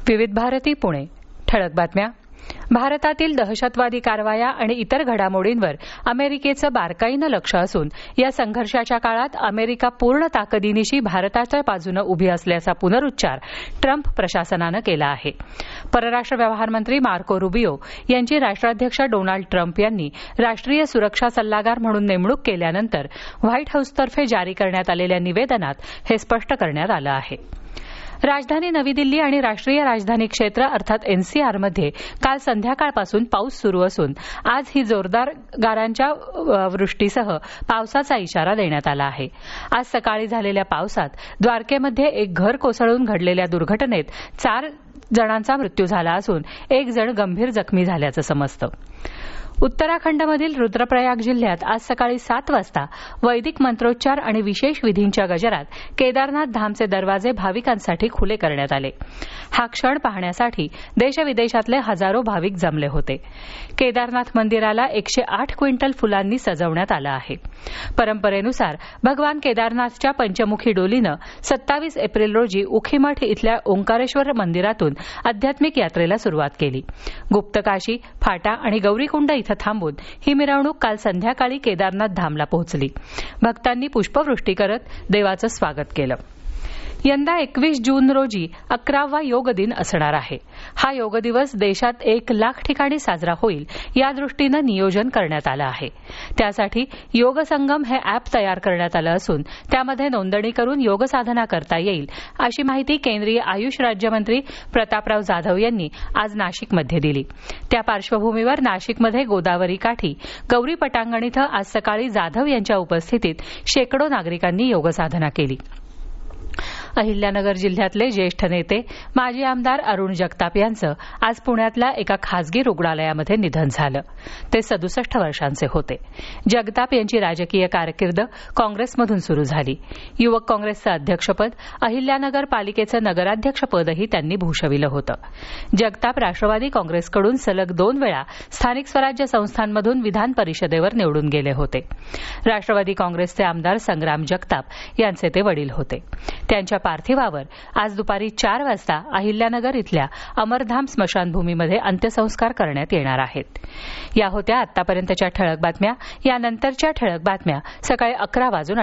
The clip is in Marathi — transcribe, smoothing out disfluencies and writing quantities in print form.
विविध भारती पुणे. ठळक बातम्या. भारतातील दहशतवादी कारवाया आणि इतर घडामोडींवर अमेरिकेचं बारकाईनं लक्ष असून या संघर्षाच्या काळात अमेरिका पूर्ण ताकदीनिशी भारताच्या बाजूनं उभी असल्याचा पुनरुच्चार ट्रम्प प्रशासनानं केला आहे. परराष्ट्र व्यवहार मंत्री मार्को रुबियो यांची राष्ट्राध्यक्ष डोनाल्ड ट्रम्प यांनी राष्ट्रीय सुरक्षा सल्लागार म्हणून नेमणूक केल्यानंतर व्हाईट हाऊसतर्फे जारी करण्यात आलेल्या निवेदनात हे स्पष्ट करण्यात आलं आहे. राजधानी नवी दिल्ली आणि राष्ट्रीय राजधानी क्षेत्र अर्थात एनसीआरमध्ये काल संध्याकाळपासून पाऊस सुरू असून आज ही जोरदार गारांच्या वृष्टीसह पावसाचा इशारा देण्यात आला आहे. आज सकाळी झालेल्या पावसात द्वारकेमध्ये एक घर कोसळून घडलेल्या दुर्घटनेत 4 जणांचा मृत्यू झाला असून 1 जण गंभीर जखमी झाल्याचं समजतं. उत्तराखंडमधील रुद्रप्रयाग जिल्ह्यात आज सकाळी 7 वाजता वैदिक मंत्रोच्चार आणि विशेष विधींच्या गजरात केदारनाथ धामचे दरवाजे भाविकांसाठी खुले करण्यात आले. हा क्षण पाहण्यासाठी देशविदेशातले हजारो भाविक जमले होते. केदारनाथ मंदिराला 108 क्विंटल फुलांनी सजवण्यात आलं आहे. परंपरेनुसार भगवान केदारनाथच्या पंचमुखी डोलीनं 27 एप्रिल रोजी उखीमठ इथल्या ओंकारेश्वर मंदिरातून आध्यात्मिक यात्रेला सुरुवात केली. गुप्तकाशी, फाटा आणि गौरीकुंड इथं थांबून ही मिरवणूक काल संध्याकाळी केदारनाथ धामला पोहोचली. भक्तांनी पुष्पवृष्टी करत देवाचं स्वागत केलं. यंदा 21 जून रोजी 11वा योग दिन असणार आहे. हा योग दिवस देशात 1 लाख ठिकाणी साजरा होईल यादृष्टीनं नियोजन करण्यात आलं आहे. त्यासाठी योग संगम हे अॅप तयार करण्यात आलं असून त्यामध्ये नोंदणी करून योग साधना करता येईल अशी माहिती केंद्रीय आयुष राज्यमंत्री प्रतापराव जाधव यांनी आज नाशिकमध्ये दिली. त्या पार्श्वभूमीवर नाशिकमध्ये गोदावरी काठी गौरी पटांगण इथं आज सकाळी जाधव यांच्या उपस्थितीत शेकडो नागरिकांनी योग साधना केली. अहिल्यानगर जिल्ह्यातले ज्येष्ठ नेते माजी आमदार अरुण जगताप यांचं आज पुण्यातल्या एका खासगी रुग्णालयामध्ये निधन झालं. ते 67 वर्षांचे होते. जगताप यांची राजकीय कारकीर्द काँग्रेसमधून सुरू झाली. युवक काँग्रेसचं अध्यक्षपद, अहिल्यानगर पालिकेचं नगराध्यक्षपदही त्यांनी भूषविलं होतं. जगताप राष्ट्रवादी काँग्रेसकडून सलग 2 वेळा स्थानिक स्वराज्य संस्थांमधून विधान परिषदेवर निवडून गेले होते. राष्ट्रवादी काँग्रेसचे आमदार संग्राम जगताप यांचे ते वडील होते. त्यांच्या पार्थिवावर आज दुपारी 4 वाजता अहिल्यानगर इथल्या अमरधाम स्मशानभूमीमध्ये अंत्यसंस्कार करण्यात येणार आहेत. या होत्या आतापर्यंतच्या ठळक बातम्या. यानंतरच्या ठळक बातम्या सकाळी 11:58 वाजून